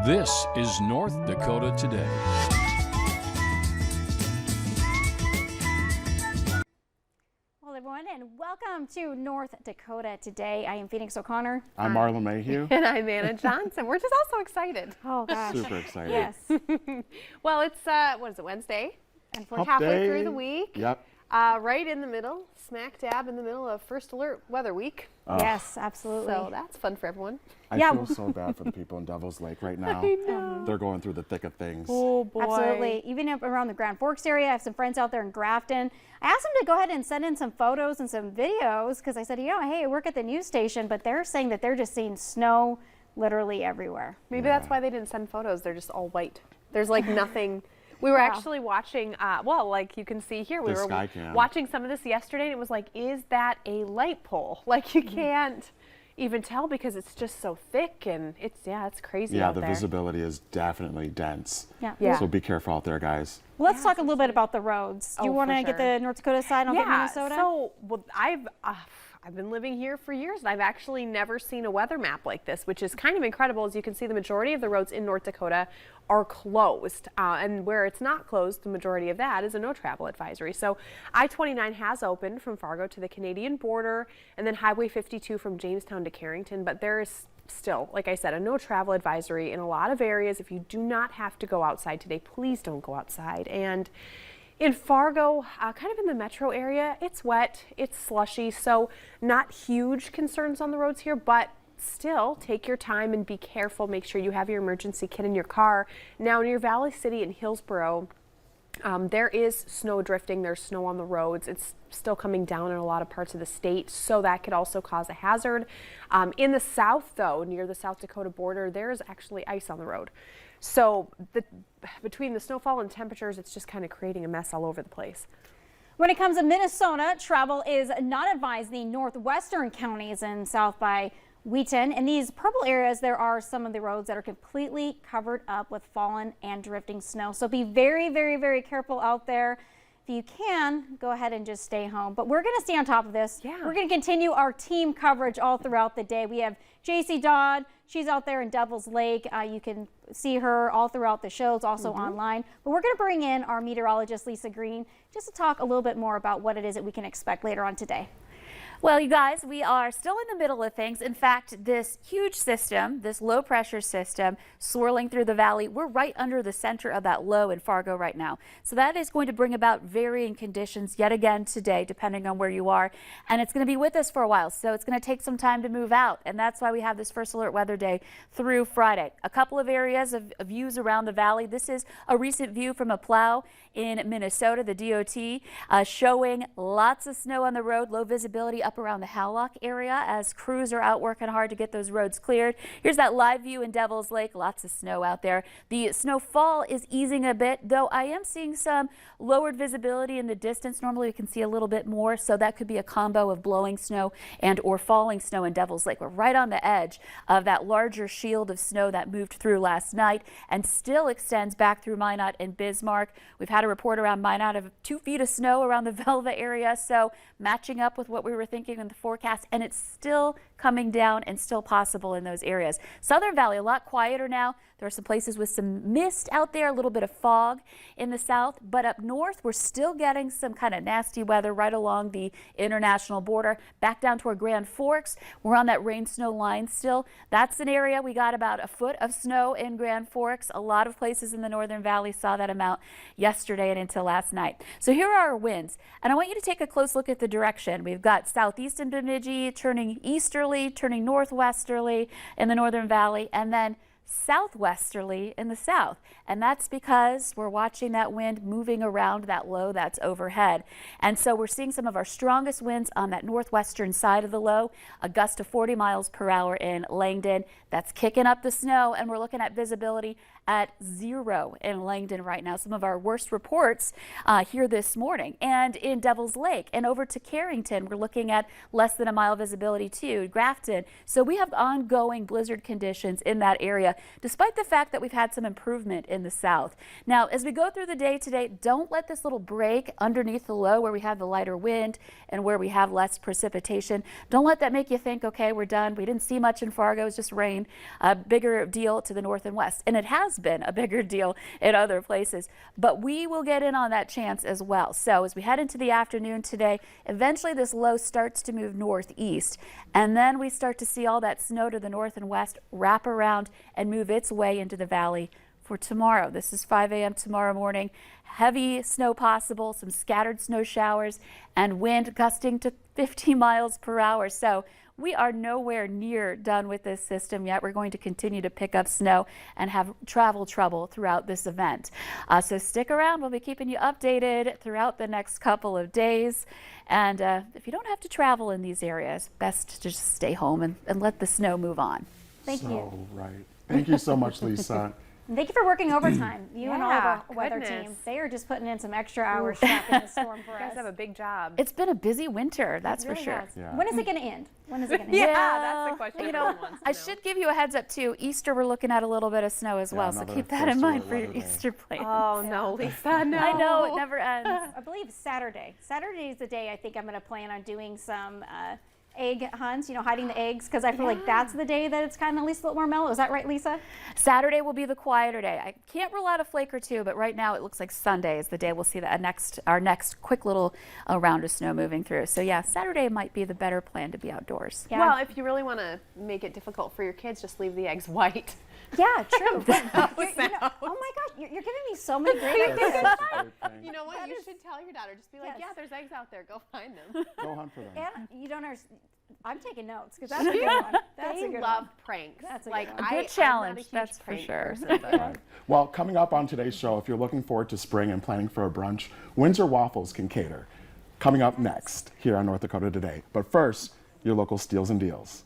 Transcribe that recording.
This is North Dakota Today. Hello everyone and welcome to North Dakota Today. I am Phoenix O'Connor. I'm Marla Mayhew. And I'm Anna Johnson. We're just also excited. Oh gosh. Super excited. Yes. Well, it's, what is it, Wednesday? And We're halfway through the week. Yep. Right in the middle, smack dab in the middle of First Alert Weather Week. Yes, absolutely. So that's fun for everyone. I feel so bad for the people in Devil's Lake right now. I know. They're going through the thick of things. Oh boy. Absolutely. Even up around the Grand Forks area, I have some friends out there in Grafton. I asked them to go ahead and send in some photos and some videos because I said, you know, hey, I work at the news station, but they're saying that they're just seeing snow literally everywhere. Maybe that's why they didn't send photos. They're just all white. There's like nothing. We were actually watching, well, like you can see here, we were watching some of this yesterday, and it was like, is that a light pole? Like you can't even tell because it's just so thick, and it's crazy out the there. visibility is definitely dense. Yeah. So be careful out there, guys. Well, let's talk a little bit about the roads. Do you want to get the North Dakota side on Minnesota? So, well, I've been living here for years, and I've actually never seen a weather map like this, which is kind of incredible. As you can see, the majority of the roads in North Dakota are closed, and where it's not closed, the majority of that is a no travel advisory. So I-29 has opened from Fargo to the Canadian border, and then Highway 52 from Jamestown to Carrington, but there is still, like I said, a no travel advisory in a lot of areas. If you do not have to go outside today, please don't go outside. And in Fargo, kind of in the metro area, it's wet, it's slushy, so not huge concerns on the roads here, but still take your time and be careful. Make sure you have your emergency kit in your car. Now near Valley City and Hillsboro, there is snow drifting, there's snow on the roads. It's still coming down in a lot of parts of the state, so that could also cause a hazard. In the south though, near the South Dakota border, there's actually ice on the road. So between the snowfall and temperatures, it's just kind of creating a mess all over the place. When it comes to Minnesota, travel is not advised in the northwestern counties and south by Wheaton. In these purple areas, there are some of the roads that are completely covered up with fallen and drifting snow. So be very, very, very careful out there. If you can, go ahead and just stay home. But we're going to stay on top of this. Yeah. We're going to continue our team coverage all throughout the day. We have JC Dodd. She's out there in Devil's Lake. You can see her all throughout the shows, also online. But we're going to bring in our meteorologist, Lisa Green, just to talk a little bit more about what it is that we can expect later on today. Well, you guys, we are still in the middle of things. In fact, this huge system, this low pressure system swirling through the valley, we're right under the center of that low in Fargo right now. So that is going to bring about varying conditions yet again today, depending on where you are. And it's going to be with us for a while. So it's going to take some time to move out. And that's why we have this First Alert Weather Day through Friday. A couple of areas of views around the valley. This is a recent view from a plow in Minnesota, the DOT, showing lots of snow on the road, low visibility up around the Howlock area as crews are out working hard to get those roads cleared. Here's that live view in Devil's Lake. Lots of snow out there. The snowfall is easing a bit, though I am seeing some lowered visibility in the distance. Normally we can see a little bit more, so that could be a combo of blowing snow and or falling snow in Devil's Lake. We're right on the edge of that larger shield of snow that moved through last night and still extends back through Minot and Bismarck. We've had a report around Minot of 2 feet of snow around the Velva area, so matching up with what we were thinking in the forecast, and it's still coming down and still possible in those areas. Southern Valley, a lot quieter now. There are some places with some mist out there, a little bit of fog in the south, but up north, we're still getting some kind of nasty weather right along the international border. Back down toward Grand Forks, we're on that rain-snow line still. That's an area we got about a foot of snow in Grand Forks. A lot of places in the Northern Valley saw that amount yesterday and into last night. So here are our winds, and I want you to take a close look at the direction. We've got southeast in Bemidji, turning easterly, turning northwesterly in the Northern Valley, and then southwesterly in the south. And that's because we're watching that wind moving around that low that's overhead. And so we're seeing some of our strongest winds on that northwestern side of the low, a gust of 40 miles per hour in Langdon. That's kicking up the snow, and we're looking at visibility at 0 in Langdon right now. Some of our worst reports here this morning. And in Devil's Lake and over to Carrington, we're looking at less than a mile visibility too. Grafton. So we have ongoing blizzard conditions in that area, despite the fact that we've had some improvement in the south. Now, as we go through the day today, don't let this little break underneath the low where we have the lighter wind and where we have less precipitation. Don't let that make you think, okay, we're done. We didn't see much in Fargo. It's just rain. rain, a bigger deal to the north and west. And it has been a bigger deal in other places. But we will get in on that chance as well. So as we head into the afternoon today, eventually this low starts to move northeast. And then we start to see all that snow to the north and west wrap around and move its way into the valley for tomorrow. This is 5 a.m. tomorrow morning. Heavy snow possible, some scattered snow showers, and wind gusting to 50 miles per hour. So we are nowhere near done with this system yet. We're going to continue to pick up snow and have travel trouble throughout this event. So stick around. We'll be keeping you updated throughout the next couple of days. And if you don't have to travel in these areas, best to just stay home and let the snow move on. Thank you. So right. Thank you so much, Lisa. And thank you for working overtime. You and all of our Yeah, weather goodness. team. They are just putting in some extra hours tracking the storm for You guys us. have a big job. It's been a busy winter, that's It for really sure. has. Yeah. When is it going to end? When is it going to Yeah, end? that's the question You everyone know, wants to I know. should give you a heads up too. Easter, we're looking at a little bit of snow as well, so another keep that in first mind alert for your weather day. Easter plans. Oh no, Lisa, no. I know, it never ends. I believe Saturday. Saturday is the day I think I'm going to plan on doing some egg hunts, you know, hiding the eggs, because I feel like that's the day that it's kind of at least a little more mellow. Is that right, Lisa? Saturday will be the quieter day. I can't rule out a flake or two, but right now it looks like Sunday is the day we'll see our next quick little round of snow moving through. So yeah, Saturday might be the better plan to be outdoors. Yeah. Well, if you really want to make it difficult for your kids, just leave the eggs white. Yeah, true. But That you know, sounds- oh my gosh, you're giving me so many great That's ideas. such a great thing. You know what? You should tell your daughter. Just be like, Yes. yeah, there's eggs out there. Go find them. Go hunt for them. And you don't understand. I'm taking notes because that's a good one. That's a They good love one. pranks. That's a good like one. A good I'm challenge, not a huge that's for prank sure. person, but- Right. Well, coming up on today's show, if you're looking forward to spring and planning for a brunch, Windsor Waffles can cater. Coming up next here on North Dakota Today. But first, your local steals and deals.